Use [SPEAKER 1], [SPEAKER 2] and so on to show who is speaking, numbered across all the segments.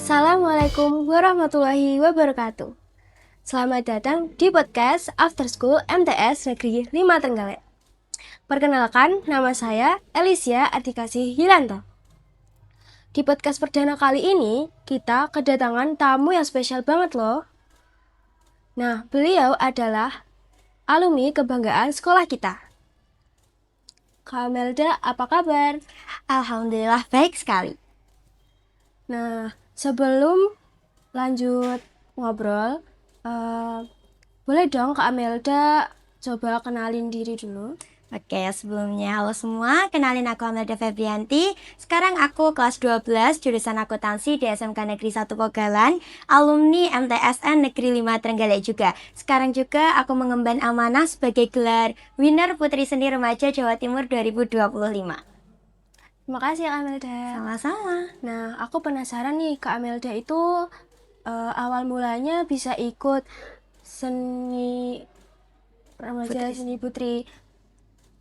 [SPEAKER 1] Assalamualaikum warahmatullahi wabarakatuh. Selamat datang di podcast After School MTS Negeri 5 Trenggalek. Perkenalkan, nama saya Elisia Adikasih Yilanto. Di podcast perdana kali ini, kita kedatangan tamu yang spesial banget loh. Nah, beliau adalah alumni kebanggaan sekolah kita. Kak Melda, apa kabar?
[SPEAKER 2] Alhamdulillah baik sekali.
[SPEAKER 1] Nah, sebelum lanjut ngobrol, boleh dong Kak Amelda coba kenalin diri dulu.
[SPEAKER 2] Oke, sebelumnya halo semua, kenalin aku Amelda Febrianti. Sekarang aku kelas 12 jurusan akuntansi di SMK Negeri 1 Pogalan, alumni MTSN Negeri 5 Trenggalek juga. Sekarang juga aku mengemban amanah sebagai gelar Winner Putri Seni Remaja Jawa Timur 2025.
[SPEAKER 1] Terima kasih Kak Amelda.
[SPEAKER 2] Sama-sama.
[SPEAKER 1] Nah, aku penasaran nih Kak Amelda itu awal mulanya bisa ikut seni remaja seni putri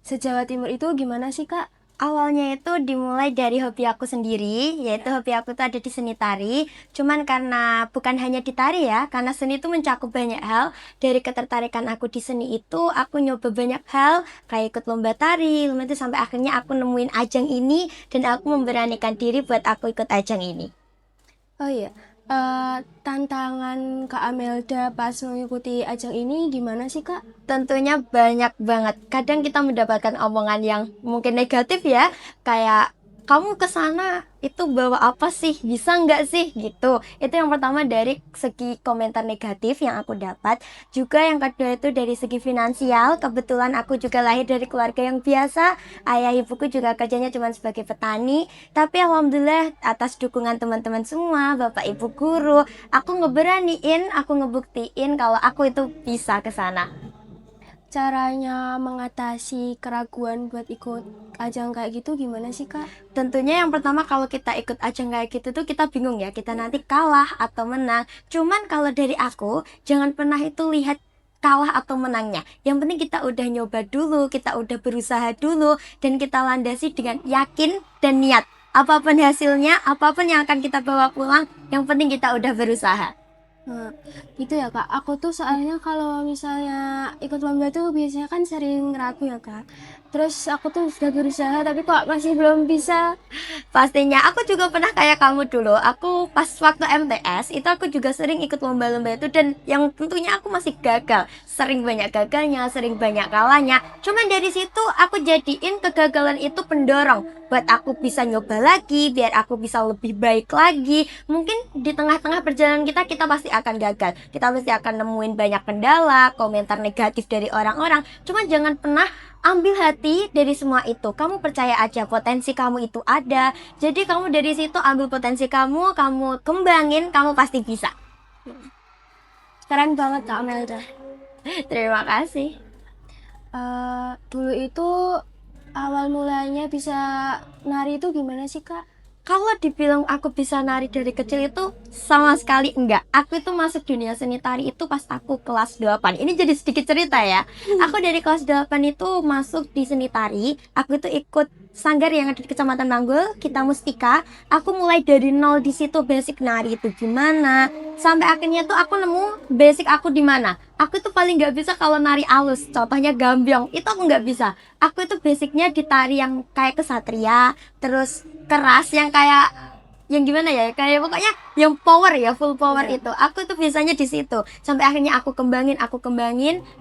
[SPEAKER 1] se-Jawa Timur itu gimana sih Kak?
[SPEAKER 2] Awalnya itu dimulai dari hobi aku sendiri, yaitu hobi aku tuh ada di seni tari. Cuman karena bukan hanya di tari ya, karena seni itu mencakup banyak hal. Dari ketertarikan aku di seni itu, aku nyoba banyak hal, kayak ikut lomba tari, lomba itu sampai akhirnya aku nemuin ajang ini dan aku memberanikan diri buat aku ikut ajang ini.
[SPEAKER 1] Oh iya, tantangan Kak Amelda pas mengikuti ajang ini gimana sih Kak?
[SPEAKER 2] Tentunya banyak banget. Kadang kita mendapatkan omongan yang mungkin negatif ya, kayak kamu kesana itu bawa apa sih, bisa nggak sih gitu. Itu yang pertama dari segi komentar negatif yang aku dapat. Juga yang kedua itu dari segi finansial. Kebetulan aku juga lahir dari keluarga yang biasa. Ayah ibuku juga kerjanya cuma sebagai petani. Tapi alhamdulillah atas dukungan teman-teman semua, bapak ibu guru, aku ngeberaniin, aku ngebuktiin kalau aku itu bisa kesana.
[SPEAKER 1] Caranya mengatasi keraguan buat ikut ajang kayak gitu gimana sih Kak?
[SPEAKER 2] Tentunya yang pertama kalau kita ikut ajang kayak gitu tuh kita bingung ya, kita nanti kalah atau menang. Cuman kalau dari aku, jangan pernah itu lihat kalah atau menangnya. Yang penting kita udah nyoba dulu, kita udah berusaha dulu, dan kita landasi dengan yakin dan niat. Apapun hasilnya, apapun yang akan kita bawa pulang, yang penting kita udah berusaha.
[SPEAKER 1] Nah, gitu ya Kak. Aku tuh soalnya kalau misalnya ikut lomba tuh biasanya kan sering ragu ya Kak. Terus aku tuh sudah berusaha tapi kok masih belum bisa.
[SPEAKER 2] Pastinya, aku juga pernah kayak kamu dulu. Aku pas waktu MTS itu aku juga sering ikut lomba-lomba itu dan yang tentunya aku masih gagal. Sering banyak gagalnya, sering banyak kalahnya. Cuman dari situ aku jadiin kegagalan itu pendorong buat aku bisa nyoba lagi, biar aku bisa lebih baik lagi. Mungkin di tengah-tengah perjalanan kita pasti akan gagal. Kita pasti akan nemuin banyak kendala, komentar negatif dari orang-orang. Cuman jangan pernah ambil hati dari semua itu. Kamu percaya aja potensi kamu itu ada. Jadi kamu dari situ ambil potensi kamu kembangin, kamu pasti bisa.
[SPEAKER 1] Keren banget Kak Amelda.
[SPEAKER 2] Terima kasih.
[SPEAKER 1] Dulu itu awal mulanya bisa nari itu gimana sih Kak?
[SPEAKER 2] Kalau dibilang aku bisa nari dari kecil itu sama sekali enggak. Aku itu masuk dunia seni tari itu pas aku kelas 8. Ini jadi sedikit cerita ya. Aku dari kelas 8 itu masuk di seni tari. Aku itu ikut sanggar yang ada di Kecamatan Manggul, Kita Mustika. Aku mulai dari nol di situ, basic nari itu gimana. Sampai akhirnya tuh aku nemu basic aku di mana. Aku itu paling nggak bisa kalau nari alus. Contohnya gambyong, itu aku nggak bisa. Aku itu basicnya di tari yang kayak kesatria, terus keras yang kayak yang gimana ya, kayak pokoknya yang power ya, full power itu aku tuh biasanya di situ. Sampai akhirnya aku kembangin,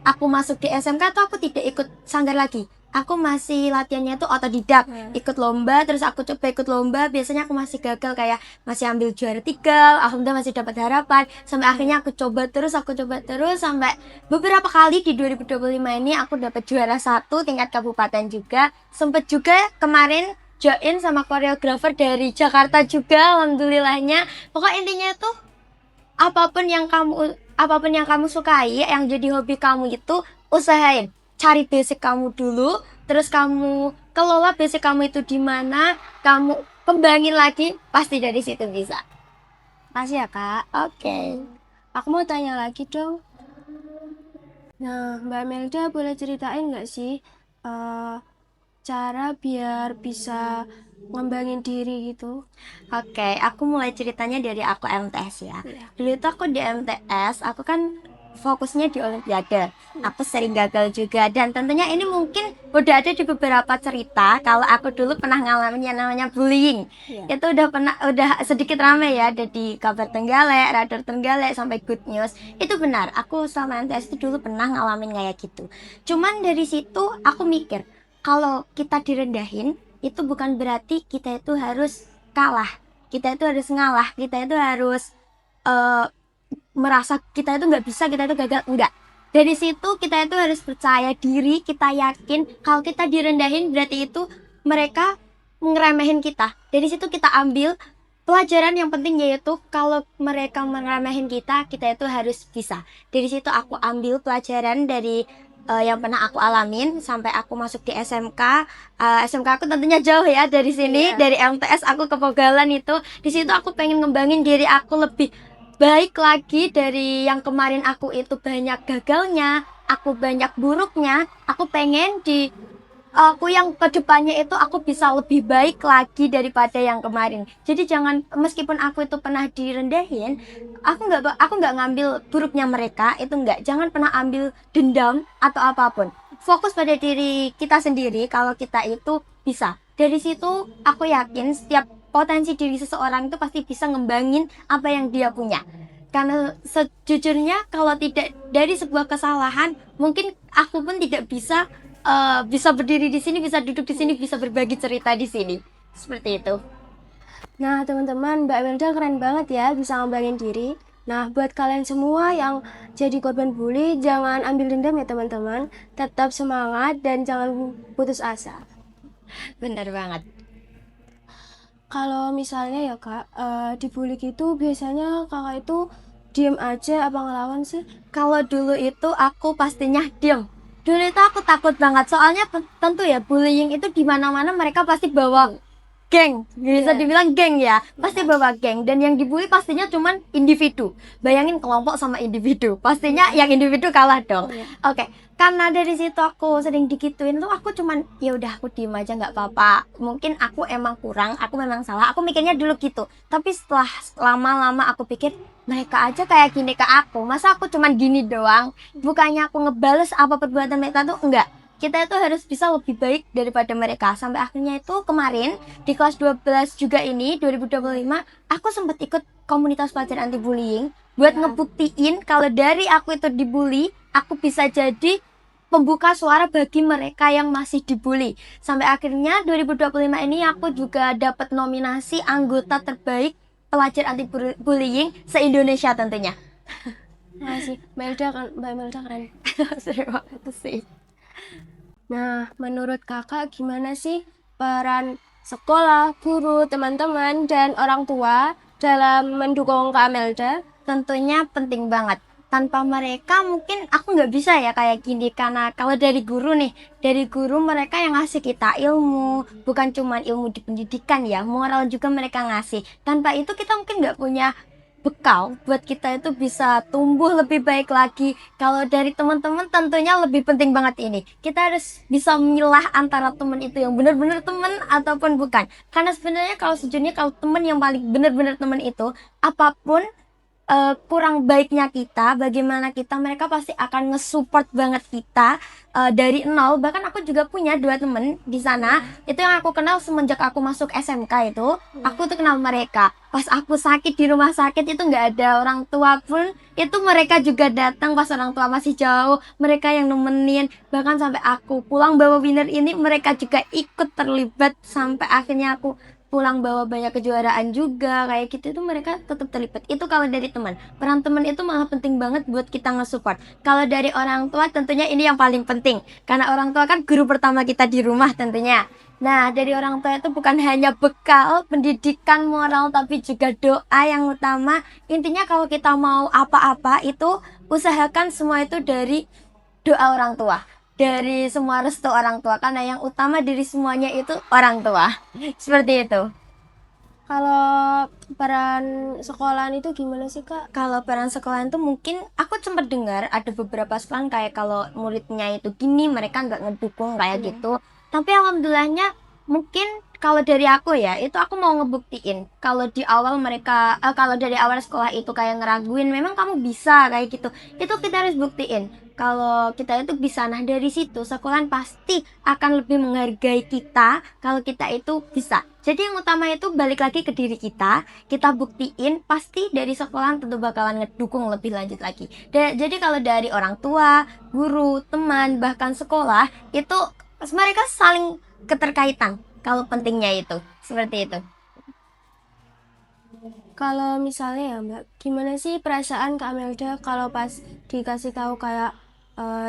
[SPEAKER 2] aku masuk di SMK tuh aku tidak ikut sanggar lagi, aku masih latihannya tuh otodidak. Ikut lomba, terus aku coba ikut lomba, biasanya aku masih gagal, kayak masih ambil juara 3, alhamdulillah masih dapat harapan. Sampai akhirnya aku coba terus sampai beberapa kali di 2025 ini aku dapat juara 1 tingkat kabupaten juga. Sempet juga kemarin join sama koreografer dari Jakarta juga, alhamdulillahnya. Pokok intinya tuh apapun yang kamu sukai, yang jadi hobi kamu itu, usahain. Cari basic kamu dulu, terus kamu kelola basic kamu itu di mana, kamu kembangin lagi, pasti dari situ bisa.
[SPEAKER 1] Makasih ya Kak.
[SPEAKER 2] Oke.
[SPEAKER 1] Aku mau tanya lagi dong. Nah, Mbak Melda boleh ceritain nggak sih cara biar bisa ngembangin diri gitu?
[SPEAKER 2] Oke, aku mulai ceritanya dari aku MTS ya.
[SPEAKER 1] Iya.
[SPEAKER 2] Dulu itu aku di MTS, aku kan fokusnya di Olimpiade. Aku sering gagal juga, dan tentunya ini mungkin udah ada di beberapa cerita kalau aku dulu pernah ngalamin yang namanya bullying.
[SPEAKER 1] Iya.
[SPEAKER 2] Itu udah sedikit rame ya, ada di Kabar Tenggalek, Radar Tenggalek, sampai Good News. Itu benar, aku selama MTS itu dulu pernah ngalamin kayak gitu. Cuman dari situ aku mikir, kalau kita direndahin, itu bukan berarti kita itu harus kalah, kita itu harus ngalah, kita itu harus eh, merasa kita itu nggak bisa, kita itu gagal. Enggak, dari situ kita itu harus percaya diri, kita yakin kalau kita direndahin berarti itu mereka ngeremehin kita. Dari situ kita ambil pelajaran yang penting, yaitu kalau mereka meremehin kita, kita itu harus bisa. Dari situ aku ambil pelajaran dari yang pernah aku alamin sampai aku masuk di SMK. SMK aku tentunya jauh ya dari sini.
[SPEAKER 1] Iya.
[SPEAKER 2] Dari MTS aku ke Pogalan itu. Di situ aku pengen ngembangin diri aku lebih baik lagi dari yang kemarin. Aku itu banyak gagalnya, aku banyak buruknya. Aku pengen di aku yang kedepannya itu aku bisa lebih baik lagi daripada yang kemarin. Jadi jangan, meskipun aku itu pernah direndahin, aku nggak ngambil buruknya mereka, itu nggak. Jangan pernah ambil dendam atau apapun. Fokus pada diri kita sendiri kalau kita itu bisa. Dari situ aku yakin setiap potensi diri seseorang itu pasti bisa ngembangin apa yang dia punya. Karena sejujurnya kalau tidak dari sebuah kesalahan, mungkin aku pun tidak bisa berdiri di sini, bisa duduk di sini, bisa berbagi cerita di sini. Seperti itu.
[SPEAKER 1] Nah, teman-teman, Mbak Melda keren banget ya bisa ngembangin diri. Nah, buat kalian semua yang jadi korban bully, jangan ambil dendam ya teman-teman. Tetap semangat dan jangan putus asa.
[SPEAKER 2] Benar banget.
[SPEAKER 1] Kalau misalnya ya kak, dibully gitu biasanya kakak itu diem aja apa ngelawan sih?
[SPEAKER 2] Kalau dulu itu aku pastinya diem. Dulu itu aku takut banget, soalnya tentu ya bullying itu di mana-mana mereka pasti bawa geng, bisa
[SPEAKER 1] Iya.
[SPEAKER 2] dibilang geng ya, pasti bawa geng, dan yang dibully pastinya cuman individu. Bayangin kelompok sama individu, pastinya yang individu kalah dong.
[SPEAKER 1] Iya.
[SPEAKER 2] Oke, karena dari situ aku sering digituin tuh, aku cuman ya udah aku diem aja, nggak apa-apa. Mungkin aku emang kurang, aku memang salah, aku mikirnya dulu gitu. Tapi setelah lama-lama aku pikir, mereka aja kayak gini ke aku, masa aku cuman gini doang? Bukannya aku ngebales apa perbuatan mereka tuh, enggak. Kita itu harus bisa lebih baik daripada mereka. Sampai akhirnya itu kemarin di kelas 12 juga ini 2025, aku sempat ikut komunitas pelajar anti bullying buat ngebuktiin kalau dari aku itu dibully, aku bisa jadi pembuka suara bagi mereka yang masih dibully. Sampai akhirnya 2025 ini aku juga dapat nominasi anggota terbaik pelajar anti bullying se-Indonesia tentunya.
[SPEAKER 1] Makasih, Mbak Melda keren.
[SPEAKER 2] Terima kasih.
[SPEAKER 1] Nah, menurut kakak gimana sih peran sekolah, guru, teman-teman, dan orang tua dalam mendukung Kak Melda?
[SPEAKER 2] Tentunya penting banget. Tanpa mereka mungkin aku nggak bisa ya kayak gini. Karena kalau dari guru nih, dari guru mereka yang ngasih kita ilmu, bukan cuma ilmu di pendidikan ya, moral juga mereka ngasih. Tanpa itu kita mungkin nggak punya bekal buat kita itu bisa tumbuh lebih baik lagi. Kalau dari teman-teman tentunya lebih penting banget ini. Kita harus bisa memilah antara teman itu yang benar-benar teman ataupun bukan. Karena sebenarnya kalau sejujurnya kalau teman yang paling benar-benar teman itu, apapun kurang baiknya kita, bagaimana kita, mereka pasti akan nge-support banget kita dari nol. Bahkan aku juga punya 2 temen di sana, itu yang aku kenal semenjak aku masuk SMK itu. Aku tuh kenal mereka. Pas aku sakit di rumah sakit itu nggak ada orang tua pun, itu mereka juga datang pas orang tua masih jauh. Mereka yang nemenin, bahkan sampai aku pulang bawa winner ini, mereka juga ikut terlibat sampai akhirnya aku pulang bawa banyak kejuaraan juga kayak gitu. Itu mereka tetap terlibat. Itu kalau dari teman, peran teman itu malah penting banget buat kita nge-support. Kalau dari orang tua tentunya ini yang paling penting, karena orang tua kan guru pertama kita di rumah tentunya. Nah, dari orang tua itu bukan hanya bekal pendidikan moral, tapi juga doa yang utama. Intinya kalau kita mau apa-apa itu usahakan semua itu dari doa orang tua, dari semua restu orang tua, karena yang utama dari semuanya itu orang tua. Seperti itu.
[SPEAKER 1] Kalau peran sekolahan itu gimana sih kak?
[SPEAKER 2] Kalau peran sekolah itu mungkin aku sempat dengar ada beberapa sekolah kayak kalau muridnya itu gini mereka nggak ngedukung kayak gitu. Tapi alhamdulillahnya mungkin kalau dari aku ya, itu aku mau ngebuktiin kalau di awal mereka kalau dari awal sekolah itu kayak ngeraguin memang kamu bisa kayak gitu. Itu kita harus buktiin kalau kita itu bisa. Nah, dari situ sekolah pasti akan lebih menghargai kita kalau kita itu bisa. Jadi yang utama itu balik lagi ke diri kita buktiin pasti dari sekolah tentu bakalan ngedukung lebih lanjut lagi. Jadi kalau dari orang tua, guru, teman, bahkan sekolah itu mereka saling keterkaitan kalau pentingnya itu seperti itu.
[SPEAKER 1] Kalau misalnya ya Mbak, gimana sih perasaan Kak Amelda kalau pas dikasih tahu kayak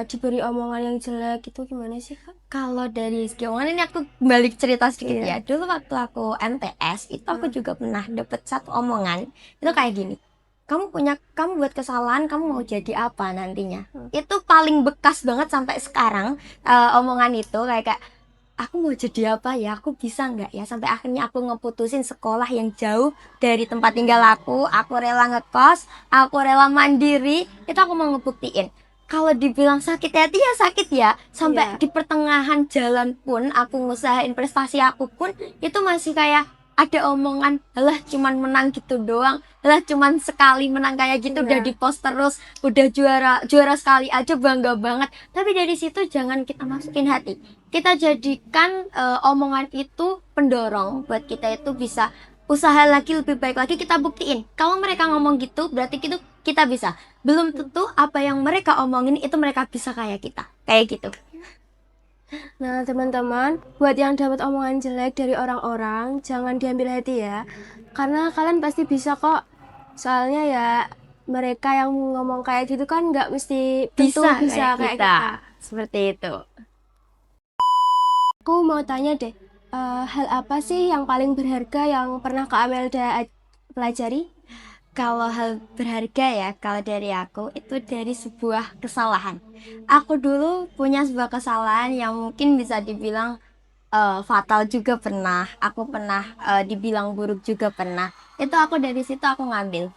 [SPEAKER 1] diberi omongan yang jelek itu gimana sih Kak?
[SPEAKER 2] Kalau dari segi omongan ini aku balik cerita sedikit
[SPEAKER 1] Iya.
[SPEAKER 2] ya. Dulu waktu aku MTS itu aku juga pernah dapet satu omongan itu kayak gini. Kamu buat kesalahan, kamu mau jadi apa nantinya? Itu paling bekas banget sampai sekarang. Omongan itu kayak aku mau jadi apa ya, aku bisa nggak ya, sampai akhirnya aku ngeputusin sekolah yang jauh dari tempat tinggal aku rela ngekos, aku rela mandiri. Itu aku mau ngebuktiin kalau dibilang sakit hati ya sakit ya, sampai
[SPEAKER 1] Iya.
[SPEAKER 2] di pertengahan jalan pun aku ngusahain prestasi aku pun itu masih kayak ada omongan, lah cuman menang gitu doang, lah cuman sekali menang kayak gitu udah
[SPEAKER 1] Iya.
[SPEAKER 2] di post terus, udah juara sekali aja bangga banget. Tapi dari situ jangan kita masukin hati, kita jadikan omongan itu pendorong buat kita itu bisa usaha lagi lebih baik lagi. Kita buktiin kalau mereka ngomong gitu berarti itu kita bisa. Belum tentu apa yang mereka omongin itu mereka bisa kayak kita, kayak gitu.
[SPEAKER 1] Nah, teman-teman, buat yang dapat omongan jelek dari orang-orang, jangan diambil hati ya. Karena kalian pasti bisa kok. Soalnya ya mereka yang ngomong kayak gitu kan nggak mesti tentu
[SPEAKER 2] Bisa
[SPEAKER 1] bisa
[SPEAKER 2] kayak
[SPEAKER 1] kayak
[SPEAKER 2] kita,
[SPEAKER 1] kita.
[SPEAKER 2] seperti itu.
[SPEAKER 1] Aku mau tanya deh, hal apa sih yang paling berharga yang pernah Kak Amelda pelajari?
[SPEAKER 2] Kalau hal berharga ya, kalau dari aku itu dari sebuah kesalahan. Aku dulu punya sebuah kesalahan yang mungkin bisa dibilang fatal juga pernah. Aku pernah dibilang buruk juga pernah. Itu aku dari situ aku ngambil.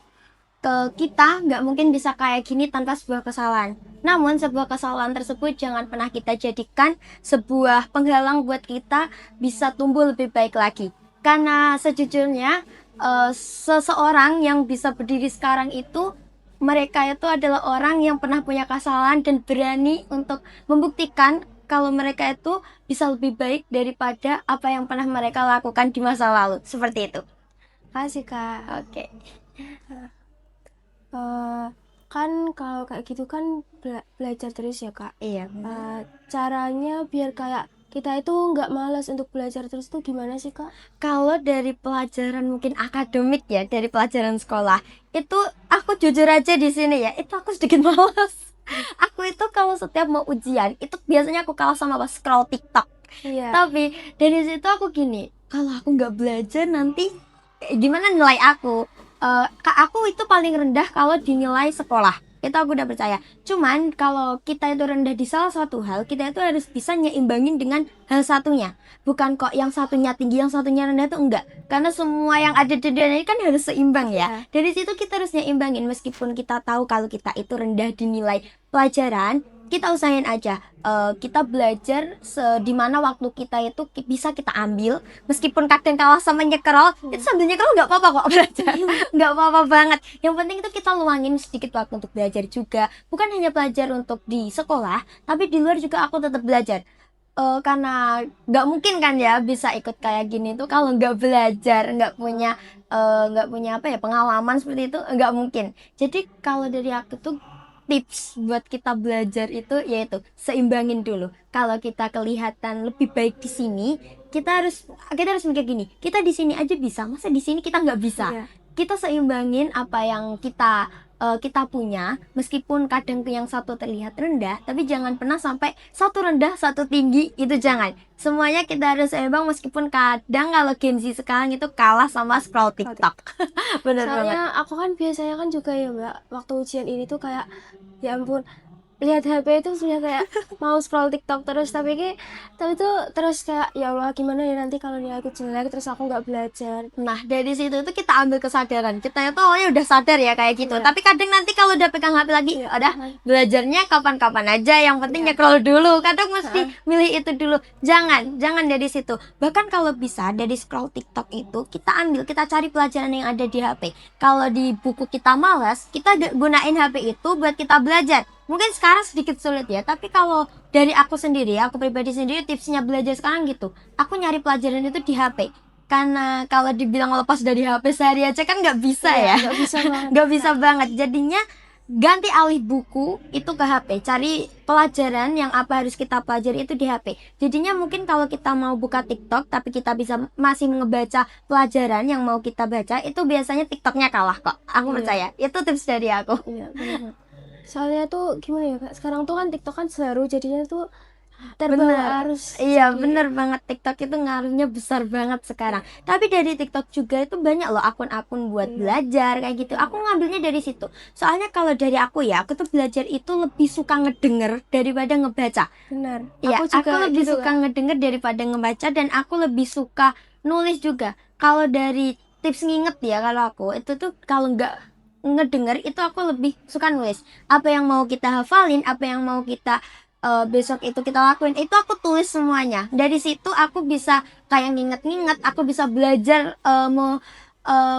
[SPEAKER 2] Kita nggak mungkin bisa kayak gini tanpa sebuah kesalahan. Namun sebuah kesalahan tersebut jangan pernah kita jadikan sebuah penghalang buat kita bisa tumbuh lebih baik lagi. Karena sejujurnya seseorang yang bisa berdiri sekarang itu mereka itu adalah orang yang pernah punya kesalahan dan berani untuk membuktikan kalau mereka itu bisa lebih baik daripada apa yang pernah mereka lakukan di masa lalu. Seperti itu.
[SPEAKER 1] Kasih Kak.
[SPEAKER 2] Oke.
[SPEAKER 1] Kan kalau kayak gitu kan belajar terus ya Kak.
[SPEAKER 2] Iya.
[SPEAKER 1] Caranya biar kayak kita itu nggak malas untuk belajar terus tuh gimana sih Kak?
[SPEAKER 2] Kalau dari pelajaran mungkin akademik ya, dari pelajaran sekolah, itu aku jujur aja di sini ya, itu aku sedikit malas. Aku itu kalau setiap mau ujian, itu biasanya aku kalah sama scroll TikTok.
[SPEAKER 1] Iya.
[SPEAKER 2] Tapi dari situ aku gini, kalau aku nggak belajar nanti gimana nilai aku? Aku itu paling rendah kalau dinilai sekolah. Itu aku udah percaya. Cuman kalau kita itu rendah di salah satu hal, kita itu harus bisa nyeimbangin dengan hal satunya. Bukan kok yang satunya tinggi, yang satunya rendah itu enggak. Karena semua yang ada di dunia ini kan harus seimbang ya. Dari situ kita harus nyeimbangin meskipun kita tahu kalau kita itu rendah dinilai pelajaran, kita usahain aja kita belajar di mana waktu kita itu bisa kita ambil meskipun kadang kalah sama nyekrol. Itu sambil nyekrol nggak apa-apa kok belajar. Nggak apa-apa banget, yang penting itu kita luangin sedikit waktu untuk belajar juga, bukan hanya belajar untuk di sekolah tapi di luar juga aku tetap belajar. Karena nggak mungkin kan ya bisa ikut kayak gini tuh kalau nggak belajar, nggak punya apa ya pengalaman seperti itu, nggak mungkin. Jadi kalau dari aku tuh tips buat kita belajar itu yaitu seimbangin dulu. Kalau kita kelihatan lebih baik di sini, kita harus mikir gini, kita di sini aja bisa, masa di sini kita nggak bisa?
[SPEAKER 1] Iya.
[SPEAKER 2] Kita seimbangin apa yang kita punya, meskipun kadang yang satu terlihat rendah, tapi jangan pernah sampai satu rendah satu tinggi, itu jangan. Semuanya kita harus seimbang meskipun kadang kalau Gen Z sekarang itu kalah sama scroll TikTok. Bener banget.
[SPEAKER 1] Soalnya aku kan biasanya kan juga ya Mbak, waktu ujian ini tuh kayak ya ampun, lihat HP itu sudah kayak mau scroll TikTok terus, tapi tuh terus kayak ya Allah gimana ya nanti kalau dia aku jelek terus aku nggak belajar.
[SPEAKER 2] Nah, dari situ itu kita ambil kesadaran. Kita itu awalnya udah sadar ya kayak gitu.
[SPEAKER 1] Iya.
[SPEAKER 2] Tapi kadang nanti kalau udah pegang HP lagi,
[SPEAKER 1] Iya.
[SPEAKER 2] udah belajarnya kapan-kapan aja. Yang penting
[SPEAKER 1] Iya.
[SPEAKER 2] nge-scroll dulu. Kadang mesti milih itu dulu. Jangan dari situ. Bahkan kalau bisa dari scroll TikTok itu kita ambil, kita cari pelajaran yang ada di HP. Kalau di buku kita malas, kita gunain HP itu buat kita belajar. Mungkin sekarang sedikit sulit ya, tapi kalau dari aku sendiri, aku pribadi sendiri tipsnya belajar sekarang gitu. Aku nyari pelajaran itu di HP. Karena kalau dibilang lepas dari HP sehari aja kan nggak bisa ya,
[SPEAKER 1] nggak bisa banget.
[SPEAKER 2] nggak bisa banget. Jadinya ganti alih buku itu ke HP, cari pelajaran yang apa harus kita pelajari itu di HP. Jadinya mungkin kalau kita mau buka TikTok tapi kita bisa masih ngebaca pelajaran yang mau kita baca, itu biasanya TikToknya kalah kok. Aku percaya, itu tips dari aku.
[SPEAKER 1] Iya, benar. Soalnya tuh gimana ya Kak, sekarang tuh kan TikTok kan seru, jadinya tuh terbawa arus.
[SPEAKER 2] Iya, bener banget. TikTok itu ngaruhnya besar banget sekarang. Tapi dari TikTok juga itu banyak loh akun-akun buat belajar kayak gitu. Aku ngambilnya dari situ. Soalnya kalau dari aku ya, aku tuh belajar itu lebih suka ngedenger daripada ngebaca.
[SPEAKER 1] Benar.
[SPEAKER 2] Iya, aku lebih
[SPEAKER 1] gitu,
[SPEAKER 2] suka
[SPEAKER 1] Kak.
[SPEAKER 2] ngedenger daripada ngebaca, dan aku lebih suka nulis juga. Kalau dari tips nginget ya, kalau aku itu tuh kalau nggak ngedenger itu aku lebih suka nulis. Apa yang mau kita hafalin, apa yang mau kita besok itu kita lakuin, itu aku tulis semuanya. Dari situ aku bisa kayak nginget-nginget, aku bisa belajar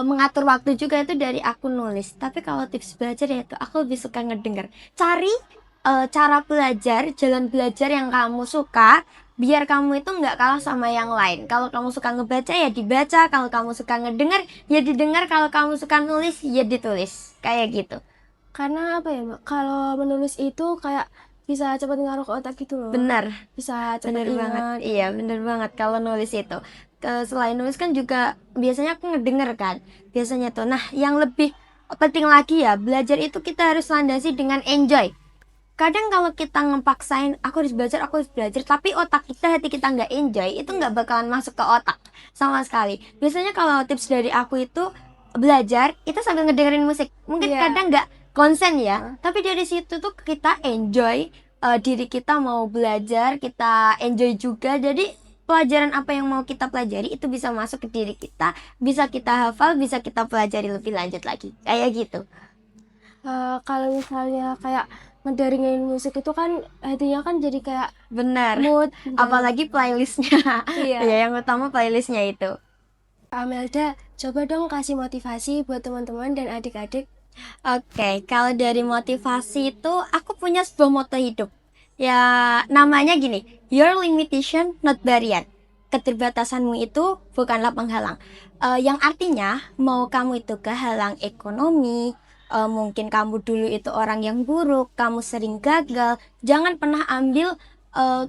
[SPEAKER 2] mengatur waktu juga itu dari aku nulis. Tapi kalau tips belajar ya itu aku lebih suka ngedenger. Cari cara belajar, jalan belajar yang kamu suka, biar kamu itu nggak kalah sama yang lain. Kalau kamu suka ngebaca ya dibaca, kalau kamu suka ngedengar ya didengar, kalau kamu suka nulis ya ditulis, kayak gitu.
[SPEAKER 1] Karena apa ya Mbak, kalau menulis itu kayak bisa cepat ngaruh ke otak gitu loh.
[SPEAKER 2] Benar,
[SPEAKER 1] Bisa cepat
[SPEAKER 2] bener banget.
[SPEAKER 1] ingat.
[SPEAKER 2] Iya, bener banget kalau nulis itu. Selain nulis kan juga biasanya aku ngedenger kan, biasanya tuh. Nah, yang lebih penting lagi ya, belajar itu kita harus landasi dengan enjoy. Kadang kalau kita ngepaksain aku harus belajar, tapi otak kita, hati kita nggak enjoy, itu nggak bakalan masuk ke otak sama sekali. Biasanya kalau tips dari aku itu belajar itu sambil ngedengerin musik. Mungkin kadang nggak konsen ya, tapi dari situ tuh kita enjoy, diri kita mau belajar, kita enjoy juga. Jadi pelajaran apa yang mau kita pelajari itu bisa masuk ke diri kita, bisa kita hafal, bisa kita pelajari lebih lanjut lagi, kayak gitu.
[SPEAKER 1] Kalau misalnya kayak ngedengerin musik itu kan hatinya kan jadi kayak
[SPEAKER 2] Benar.
[SPEAKER 1] mood.
[SPEAKER 2] Apalagi playlistnya.
[SPEAKER 1] Iya.
[SPEAKER 2] Ya, yang utama playlistnya itu.
[SPEAKER 1] Kak Amelda, coba dong kasih motivasi buat teman-teman dan adik-adik.
[SPEAKER 2] Oke, kalau dari motivasi itu aku punya sebuah moto hidup. Ya, namanya gini, your limitation not barrier. Keterbatasanmu itu bukanlah penghalang. Yang artinya mau kamu itu kehalang ekonomi, mungkin kamu dulu itu orang yang buruk, kamu sering gagal, jangan pernah ambil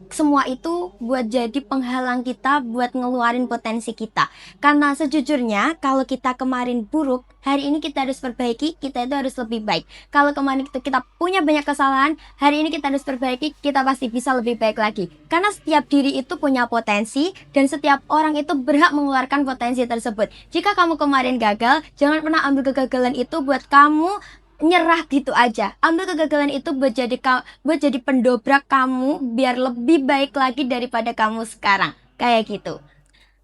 [SPEAKER 2] semua itu buat jadi penghalang kita buat ngeluarin potensi kita. Karena sejujurnya kalau kita kemarin buruk, hari ini kita harus perbaiki, kita itu harus lebih baik. Kalau kemarin itu kita punya banyak kesalahan, hari ini kita harus perbaiki, kita pasti bisa lebih baik lagi. Karena setiap diri itu punya potensi, dan setiap orang itu berhak mengeluarkan potensi tersebut. Jika kamu kemarin gagal, jangan pernah ambil kegagalan itu buat kamu nyerah gitu aja. Ambil kegagalan itu buat jadi pendobrak kamu biar lebih baik lagi daripada kamu sekarang, kayak gitu.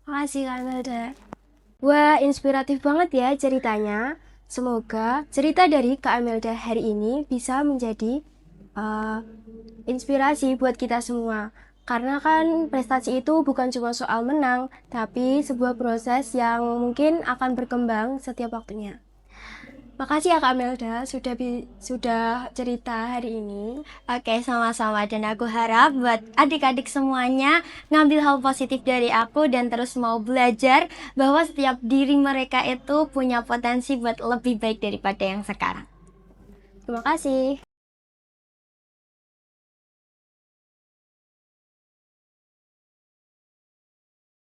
[SPEAKER 1] Makasih Kak Amelda. Wah, inspiratif banget ya ceritanya. Semoga cerita dari Kak Amelda hari ini bisa menjadi inspirasi buat kita semua. Karena kan prestasi itu bukan cuma soal menang, tapi sebuah proses yang mungkin akan berkembang setiap waktunya. Makasih ya Kak Amelda sudah cerita hari ini.
[SPEAKER 2] Oke, sama-sama. Dan aku harap buat adik-adik semuanya ngambil hal positif dari aku dan terus mau belajar bahwa setiap diri mereka itu punya potensi buat lebih baik daripada yang sekarang.
[SPEAKER 1] Terima kasih.